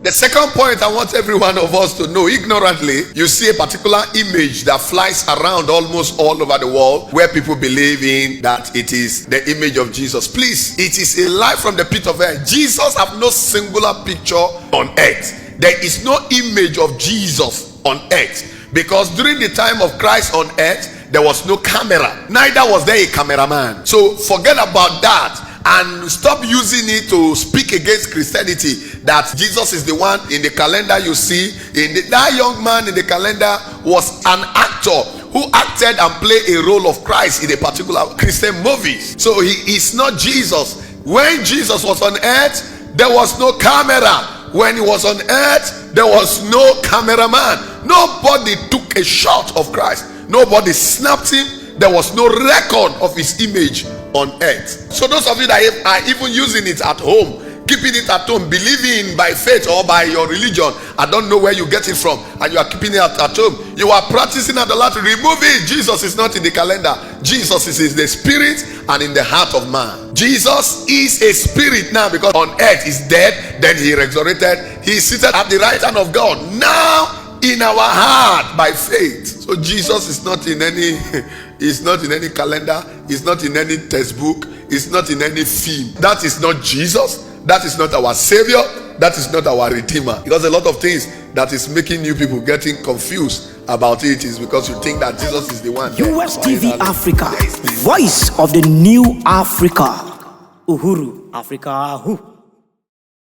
The second point I want every one of us to know, ignorantly, you see a particular image that flies around almost all over the world where people believe in that it is the image of Jesus. Please, it is a lie from the pit of hell. Jesus have no singular picture on earth. There is no image of Jesus on earth, because during the time of Christ on earth, there was no camera, neither was there a cameraman. So forget about that and stop using it to speak against Christianity, that Jesus is the one in the calendar you see. That young man in the calendar was an actor who acted and played a role of Christ in a particular Christian movie. So he is not Jesus. When Jesus was on earth, there was no camera. When he was on earth, there was no cameraman. Nobody took a shot of Christ. Nobody snapped him. There was no record of his image on earth. So those of you that are even using it at home, keeping it at home, believing by faith or by your religion, I don't know where you get it from, and you are keeping it at home, you are practicing at the Lord to remove it. Jesus is not in the calendar. Jesus is in the spirit and in the heart of man. Jesus is a spirit now, because on earth he's dead, then he resurrected. He is seated at the right hand of God now in our heart by faith. So Jesus is not in any is not in any calendar, is not in any textbook, is not in any film. That is not Jesus. That is not our Savior. That is not our Redeemer. Because a lot of things that is making you people getting confused about it is because you think that Jesus is the one. USTV Africa, voice of the new Africa. Uhuru Africa.